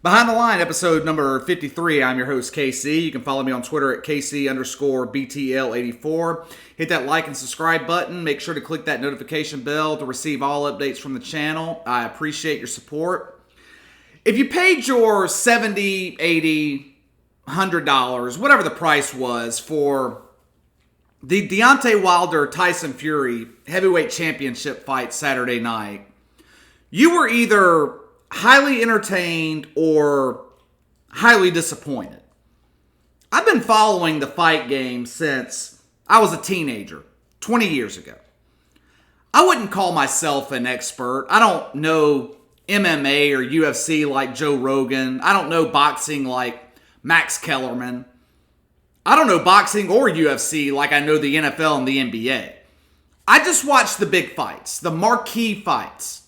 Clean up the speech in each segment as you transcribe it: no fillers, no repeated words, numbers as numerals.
Behind the Line, episode number 53. I'm your host, KC. You can follow me on Twitter at KC_BTL84. Hit that like and subscribe button. Make sure to click that notification bell to receive all updates from the channel. I appreciate your support. If you paid your $70, $80, $100, whatever the price was for the Deontay Wilder Tyson Fury heavyweight championship fight Saturday night, you were either highly entertained or highly disappointed. I've been following the fight game since I was a teenager, 20 years ago. I wouldn't call myself an expert. I don't know MMA or UFC like Joe Rogan. I don't know boxing like Max Kellerman. I don't know boxing or UFC like I know the NFL and the NBA. I just watch the big fights, the marquee fights.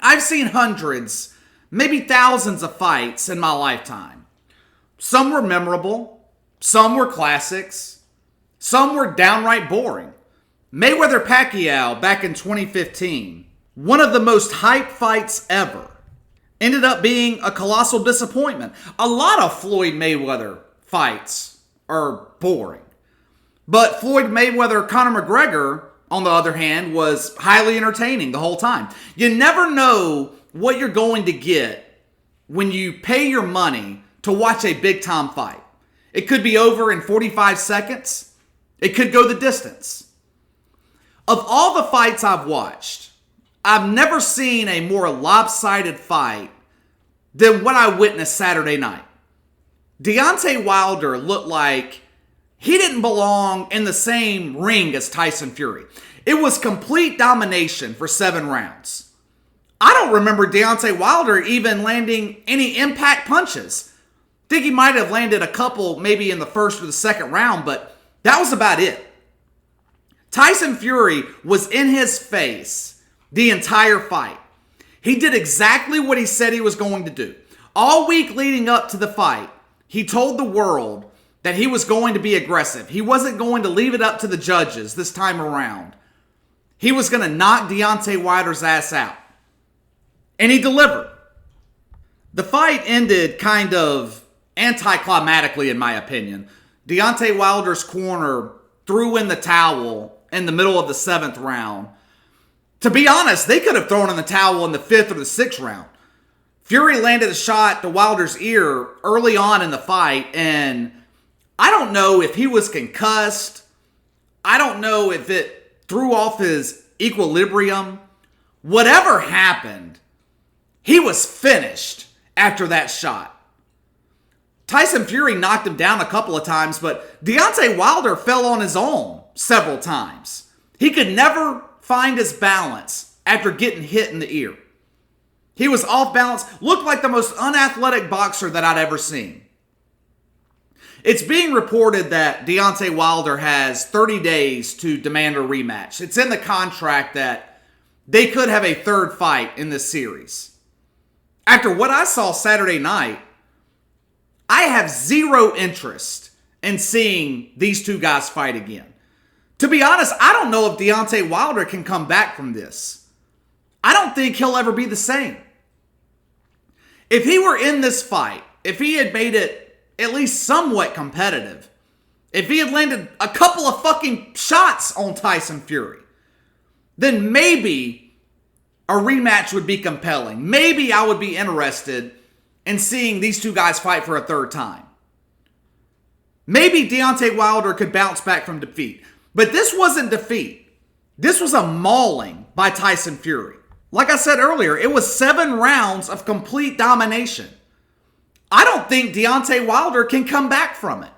I've seen hundreds, maybe thousands of fights in my lifetime. Some were memorable, some were classics, some were downright boring. Mayweather-Pacquiao back in 2015, one of the most hyped fights ever, ended up being a colossal disappointment. A lot of Floyd Mayweather fights are boring. But Floyd Mayweather-Conor McGregor, on the other hand, was highly entertaining the whole time. You never know what you're going to get when you pay your money to watch a big-time fight. It could be over in 45 seconds. It could go the distance. Of all the fights I've watched, I've never seen a more lopsided fight than what I witnessed Saturday night. Deontay Wilder looked like he didn't belong in the same ring as Tyson Fury. It was complete domination for 7 rounds. I don't remember Deontay Wilder even landing any impact punches. I think he might have landed a couple maybe in the first or the second round, but that was about it. Tyson Fury was in his face the entire fight. He did exactly what he said he was going to do. All week leading up to the fight, he told the world that he was going to be aggressive. He wasn't going to leave it up to the judges this time around. He was going to knock Deontay Wilder's ass out. And he delivered. The fight ended kind of anticlimactically, in my opinion. Deontay Wilder's corner threw in the towel in the middle of the 7th round. To be honest, they could have thrown in the towel in the 5th or the 6th round. Fury landed a shot to Wilder's ear early on in the fight, and I don't know if he was concussed. I don't know if it threw off his equilibrium. Whatever happened, he was finished after that shot. Tyson Fury knocked him down a couple of times, but Deontay Wilder fell on his own several times. He could never find his balance after getting hit in the ear. He was off balance, looked like the most unathletic boxer that I'd ever seen. It's being reported that Deontay Wilder has 30 days to demand a rematch. It's in the contract that they could have a third fight in this series. After what I saw Saturday night, I have zero interest in seeing these two guys fight again. To be honest, I don't know if Deontay Wilder can come back from this. I don't think he'll ever be the same. If he were in this fight, if he had made it at least somewhat competitive, if he had landed a couple of fucking shots on Tyson Fury, then maybe a rematch would be compelling. Maybe I would be interested in seeing these two guys fight for a third time. Maybe Deontay Wilder could bounce back from defeat. But this wasn't defeat. This was a mauling by Tyson Fury. Like I said earlier, it was 7 rounds of complete domination. I don't think Deontay Wilder can come back from it.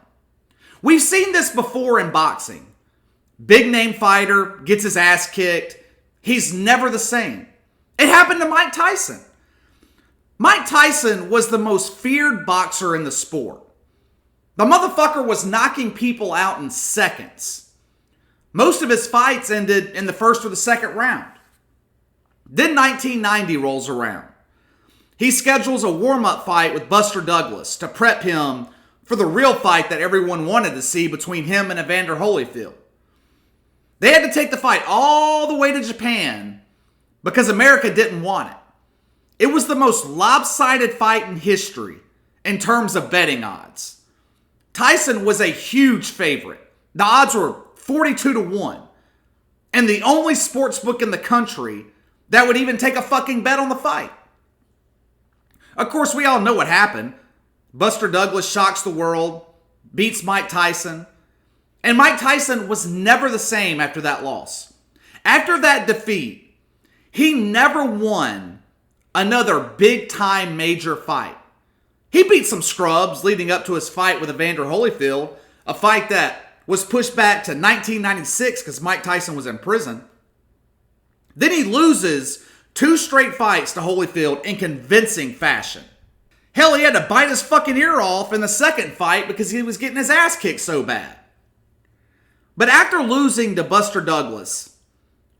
We've seen this before in boxing. Big name fighter gets his ass kicked. He's never the same. It happened to Mike Tyson. Mike Tyson was the most feared boxer in the sport. The motherfucker was knocking people out in seconds. Most of his fights ended in the first or the second round. Then 1990 rolls around. He schedules a warm-up fight with Buster Douglas to prep him for the real fight that everyone wanted to see between him and Evander Holyfield. They had to take the fight all the way to Japan because America didn't want it. It was the most lopsided fight in history in terms of betting odds. Tyson was a huge favorite. The odds were 42-1. And the only sports book in the country that would even take a fucking bet on the fight. Of course, we all know what happened. Buster Douglas shocks the world, beats Mike Tyson. And Mike Tyson was never the same after that loss. After that defeat, he never won another big-time major fight. He beat some scrubs leading up to his fight with Evander Holyfield, a fight that was pushed back to 1996 because Mike Tyson was in prison. Then he loses 2 straight fights to Holyfield in convincing fashion. Hell, he had to bite his fucking ear off in the second fight because he was getting his ass kicked so bad. But after losing to Buster Douglas,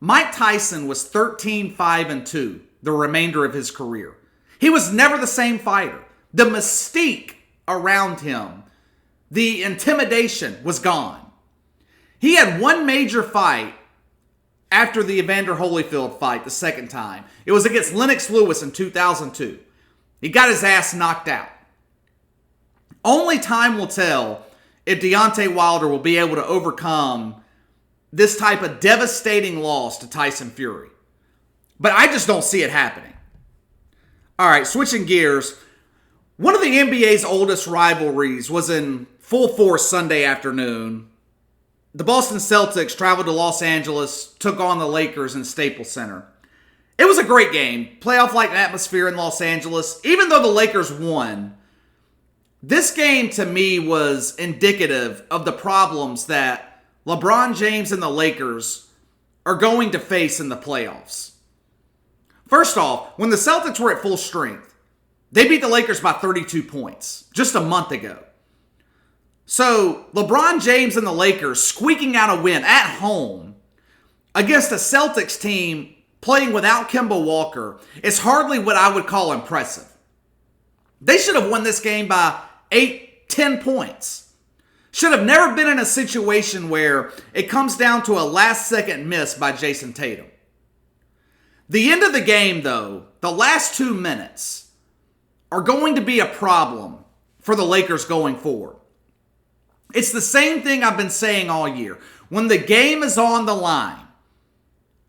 Mike Tyson was 13-5-2 the remainder of his career. He was never the same fighter. The mystique around him, the intimidation was gone. He had one major fight after the Evander Holyfield fight the second time. It was against Lennox Lewis in 2002. He got his ass knocked out. Only time will tell if Deontay Wilder will be able to overcome this type of devastating loss to Tyson Fury. But I just don't see it happening. All right, switching gears. One of the NBA's oldest rivalries was in full force Sunday afternoon. The Boston Celtics traveled to Los Angeles, took on the Lakers in Staples Center. It was a great game, playoff-like atmosphere in Los Angeles. Even though the Lakers won, this game to me was indicative of the problems that LeBron James and the Lakers are going to face in the playoffs. First off, when the Celtics were at full strength, they beat the Lakers by 32 points just a month ago. So, LeBron James and the Lakers squeaking out a win at home against a Celtics team playing without Kemba Walker is hardly what I would call impressive. They should have won this game by 8-10 points. Should have never been in a situation where it comes down to a last-second miss by Jason Tatum. The end of the game, though, the last 2 minutes, are going to be a problem for the Lakers going forward. It's the same thing I've been saying all year. When the game is on the line,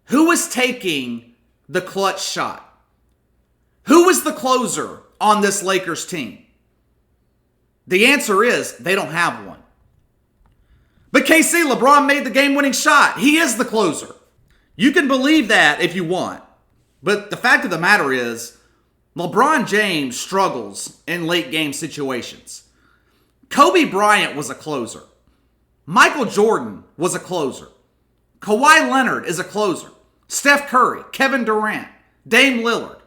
who is taking the clutch shot? Who is the closer on this Lakers team? The answer is they don't have one. But KC, LeBron made the game-winning shot. He is the closer. You can believe that if you want. But the fact of the matter is, LeBron James struggles in late-game situations. Kobe Bryant was a closer. Michael Jordan was a closer. Kawhi Leonard is a closer. Steph Curry, Kevin Durant, Dame Lillard.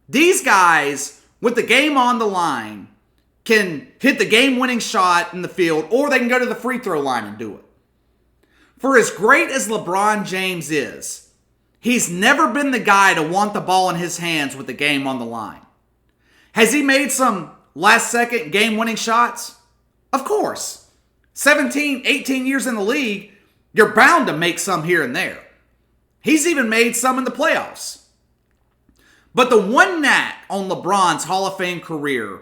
These guys, with the game on the line, can hit the game-winning shot in the field, or they can go to the free throw line and do it. For as great as LeBron James is, he's never been the guy to want the ball in his hands with the game on the line. Has he made some last-second game-winning shots? Of course. 17, 18 years in the league, you're bound to make some here and there. He's even made some in the playoffs. But the one knack on LeBron's Hall of Fame career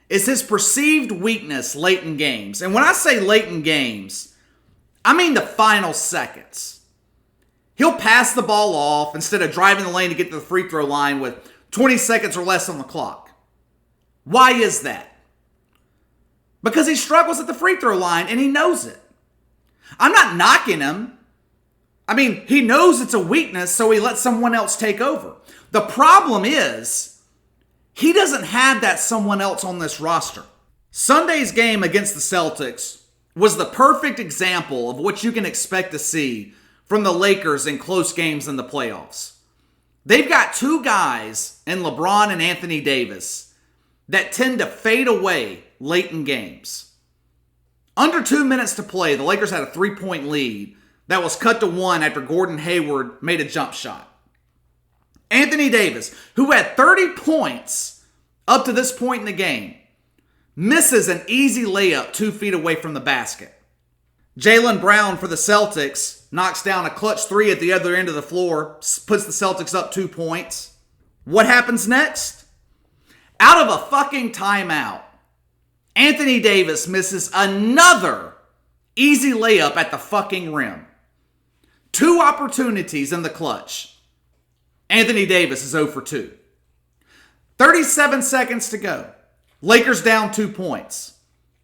is his perceived weakness late in games. And when I say late in games, I mean the final seconds. He'll pass the ball off instead of driving the lane to get to the free throw line with 20 seconds or less on the clock. Why is that? Because he struggles at the free throw line and he knows it. I'm not knocking him. I mean, he knows it's a weakness, so he lets someone else take over. The problem is, he doesn't have that someone else on this roster. Sunday's game against the Celtics was the perfect example of what you can expect to see from the Lakers in close games in the playoffs. They've got 2 guys in LeBron and Anthony Davis that tend to fade away late in games. Under 2 minutes to play, the Lakers had a 3-point lead that was cut to 1 after Gordon Hayward made a jump shot. Anthony Davis, who had 30 points up to this point in the game, misses an easy layup 2 feet away from the basket. Jaylen Brown for the Celtics knocks down a clutch 3 at the other end of the floor, puts the Celtics up 2 points. What happens next? Out of a fucking timeout, Anthony Davis misses another easy layup at the fucking rim. 2 opportunities in the clutch. Anthony Davis is 0 for 2. 37 seconds to go. Lakers down 2 points.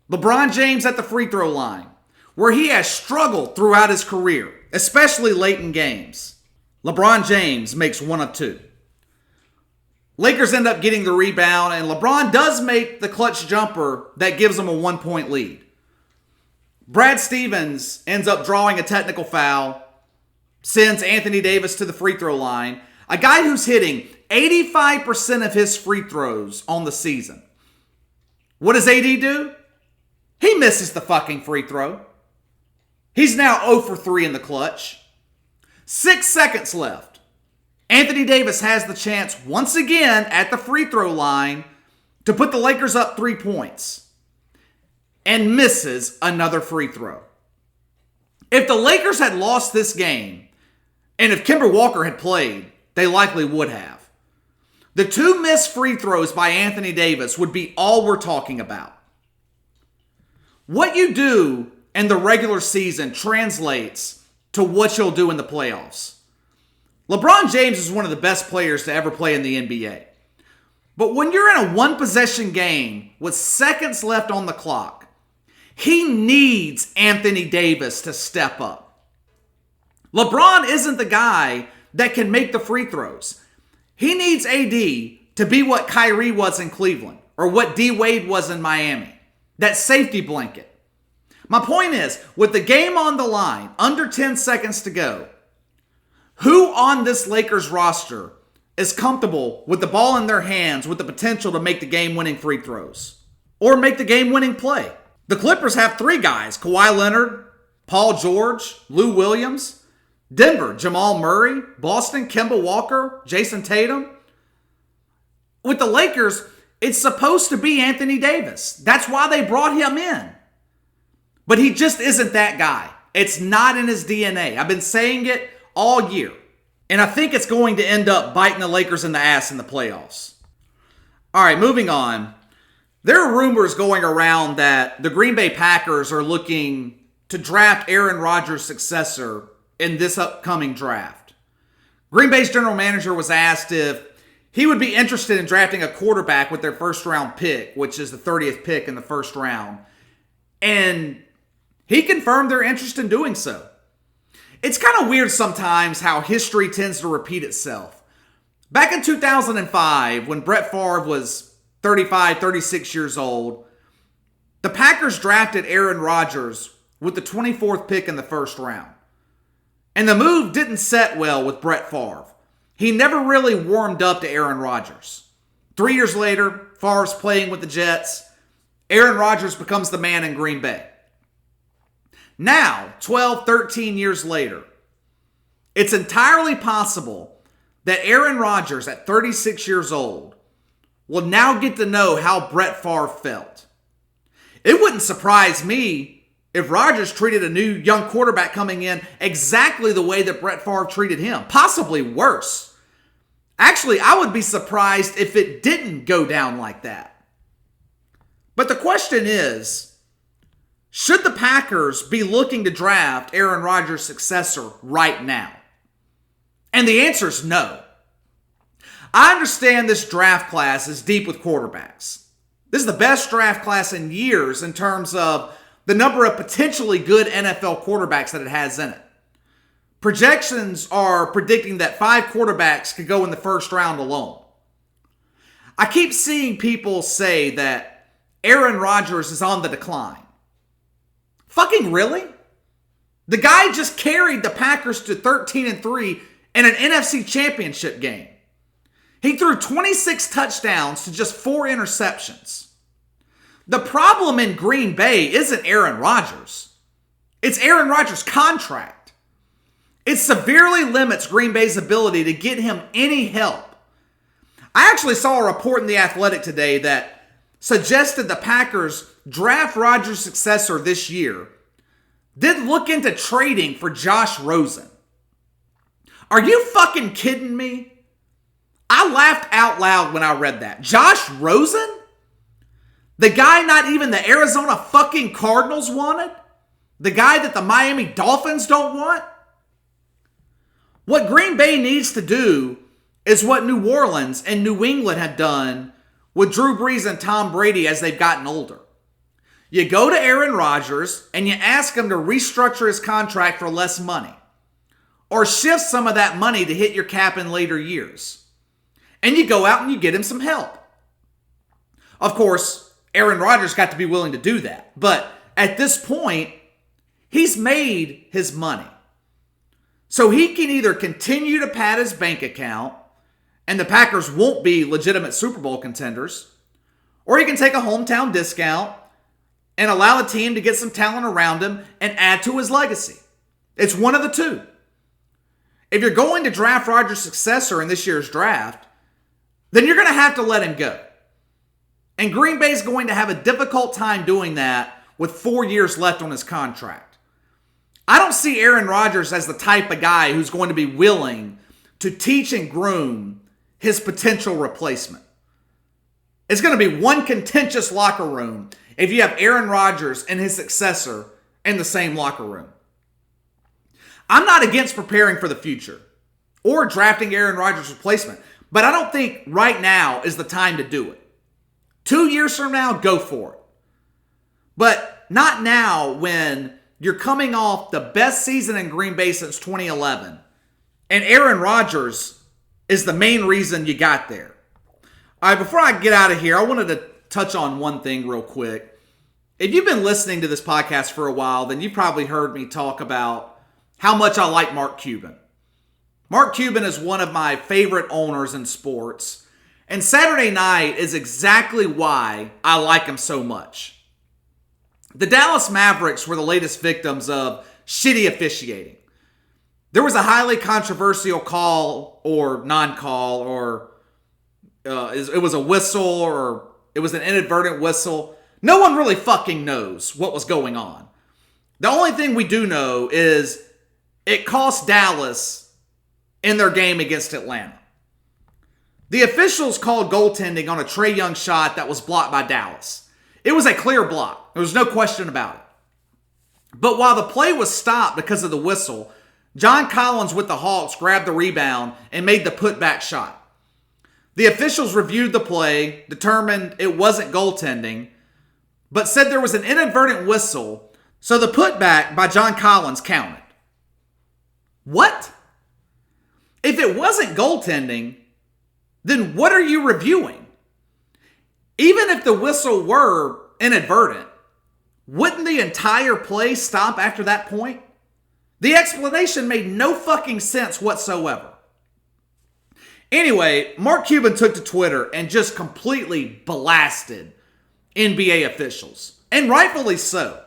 LeBron James at the free throw line, where he has struggled throughout his career, especially late in games. LeBron James makes 1 of 2. Lakers end up getting the rebound, and LeBron does make the clutch jumper that gives them a 1-point lead. Brad Stevens ends up drawing a technical foul, sends Anthony Davis to the free throw line, a guy who's hitting 85% of his free throws on the season. What does AD do? He misses the fucking free throw. He's now 0 for 3 in the clutch. 6 seconds left. Anthony Davis has the chance once again at the free throw line to put the Lakers up 3 points and misses another free throw. If the Lakers had lost this game, and if Kemba Walker had played, they likely would have. The 2 missed free throws by Anthony Davis would be all we're talking about. What you do in the regular season translates to what you'll do in the playoffs. LeBron James is one of the best players to ever play in the NBA. But when you're in a 1-possession game with seconds left on the clock, he needs Anthony Davis to step up. LeBron isn't the guy that can make the free throws. He needs AD to be what Kyrie was in Cleveland or what D Wade was in Miami. That safety blanket. My point is, with the game on the line, under 10 seconds to go, who on this Lakers roster is comfortable with the ball in their hands with the potential to make the game-winning free throws or make the game-winning play? The Clippers have 3 guys: Kawhi Leonard, Paul George, Lou Williams. Denver, Jamal Murray. Boston, Kemba Walker, Jason Tatum. With the Lakers, it's supposed to be Anthony Davis. That's why they brought him in. But he just isn't that guy. It's not in his DNA. I've been saying it all year. And I think it's going to end up biting the Lakers in the ass in the playoffs. All right, moving on. There are rumors going around that the Green Bay Packers are looking to draft Aaron Rodgers' successor in this upcoming draft. Green Bay's general manager was asked if he would be interested in drafting a quarterback with their first-round pick, which is the 30th pick in the first round. And he confirmed their interest in doing so. It's kind of weird sometimes how history tends to repeat itself. Back in 2005, when Brett Favre was 35, 36 years old, the Packers drafted Aaron Rodgers with the 24th pick in the first round. And the move didn't set well with Brett Favre. He never really warmed up to Aaron Rodgers. 3 years later, Favre's playing with the Jets. Aaron Rodgers becomes the man in Green Bay. Now, 12, 13 years later, it's entirely possible that Aaron Rodgers, at 36 years old, will now get to know how Brett Favre felt. It wouldn't surprise me if Rodgers treated a new young quarterback coming in exactly the way that Brett Favre treated him, possibly worse. Actually, I would be surprised if it didn't go down like that. But the question is, should the Packers be looking to draft Aaron Rodgers' successor right now? And the answer is no. I understand this draft class is deep with quarterbacks. This is the best draft class in years in terms of the number of potentially good NFL quarterbacks that it has in it. Projections are predicting that 5 quarterbacks could go in the first round alone. I keep seeing people say that Aaron Rodgers is on the decline. Fucking really? The guy just carried the Packers to 13-3 in an NFC Championship game. He threw 26 touchdowns to just 4 interceptions. The problem in Green Bay isn't Aaron Rodgers. It's Aaron Rodgers' contract. It severely limits Green Bay's ability to get him any help. I actually saw a report in The Athletic today that suggested the Packers draft Rodgers' successor this year, then look into trading for Josh Rosen. Are you fucking kidding me? I laughed out loud when I read that. Josh Rosen? The guy not even the Arizona fucking Cardinals wanted? The guy that the Miami Dolphins don't want? What Green Bay needs to do is what New Orleans and New England have done with Drew Brees and Tom Brady as they've gotten older. You go to Aaron Rodgers and you ask him to restructure his contract for less money, or shift some of that money to hit your cap in later years. And you go out and you get him some help. Of course, Aaron Rodgers got to be willing to do that. But at this point, he's made his money. So he can either continue to pad his bank account, and the Packers won't be legitimate Super Bowl contenders, or he can take a hometown discount and allow the team to get some talent around him and add to his legacy. It's one of the two. If you're going to draft Rodgers' successor in this year's draft, then you're going to have to let him go. And Green Bay is going to have a difficult time doing that with 4 years left on his contract. I don't see Aaron Rodgers as the type of guy who's going to be willing to teach and groom his potential replacement. It's going to be one contentious locker room if you have Aaron Rodgers and his successor in the same locker room. I'm not against preparing for the future or drafting Aaron Rodgers' replacement, but I don't think right now is the time to do it. 2 years from now, go for it. But not now when you're coming off the best season in Green Bay since 2011, and Aaron Rodgers is the main reason you got there. All right, before I get out of here, I wanted to touch on one thing real quick. If you've been listening to this podcast for a while, then you've probably heard me talk about how much I like Mark Cuban. Mark Cuban is one of my favorite owners in sports, and Saturday night is exactly why I like him so much. The Dallas Mavericks were the latest victims of shitty officiating. There was a highly controversial call or non-call, or it was a whistle, or it was an inadvertent whistle. No one really fucking knows what was going on. The only thing we do know is it cost Dallas in their game against Atlanta. The officials called goaltending on a Trae Young shot that was blocked by Dallas. It was a clear block. There was no question about it. But while the play was stopped because of the whistle, John Collins with the Hawks grabbed the rebound and made the putback shot. The officials reviewed the play, determined it wasn't goaltending, but said there was an inadvertent whistle, so the putback by John Collins counted. What? If it wasn't goaltending, then what are you reviewing? Even if the whistle were inadvertent, wouldn't the entire play stop after that point? The explanation made no fucking sense whatsoever. Anyway, Mark Cuban took to Twitter and just completely blasted NBA officials. And rightfully so.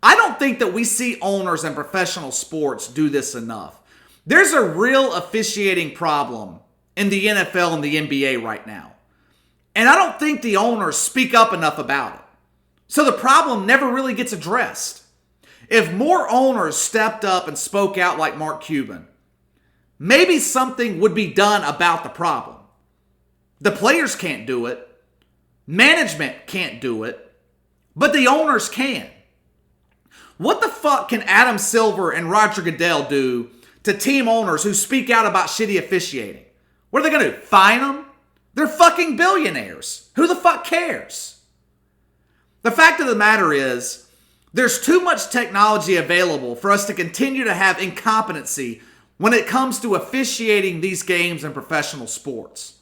I don't think that we see owners in professional sports do this enough. There's a real officiating problem in the NFL and the NBA right now. And I don't think the owners speak up enough about it. So the problem never really gets addressed. If more owners stepped up and spoke out like Mark Cuban, maybe something would be done about the problem. The players can't do it. Management can't do it. But the owners can. What the fuck can Adam Silver and Roger Goodell do to team owners who speak out about shitty officiating? What are they going to do? Fine them? They're fucking billionaires. Who the fuck cares? The fact of the matter is, there's too much technology available for us to continue to have incompetency when it comes to officiating these games in professional sports.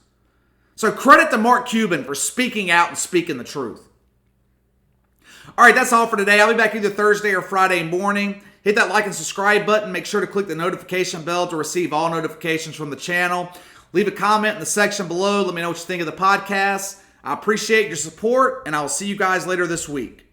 So credit to Mark Cuban for speaking out and speaking the truth. All right, that's all for today. I'll be back either Thursday or Friday morning. Hit that like and subscribe button. Make sure to click the notification bell to receive all notifications from the channel. Leave a comment in the section below. Let me know what you think of the podcast. I appreciate your support, and I will see you guys later this week.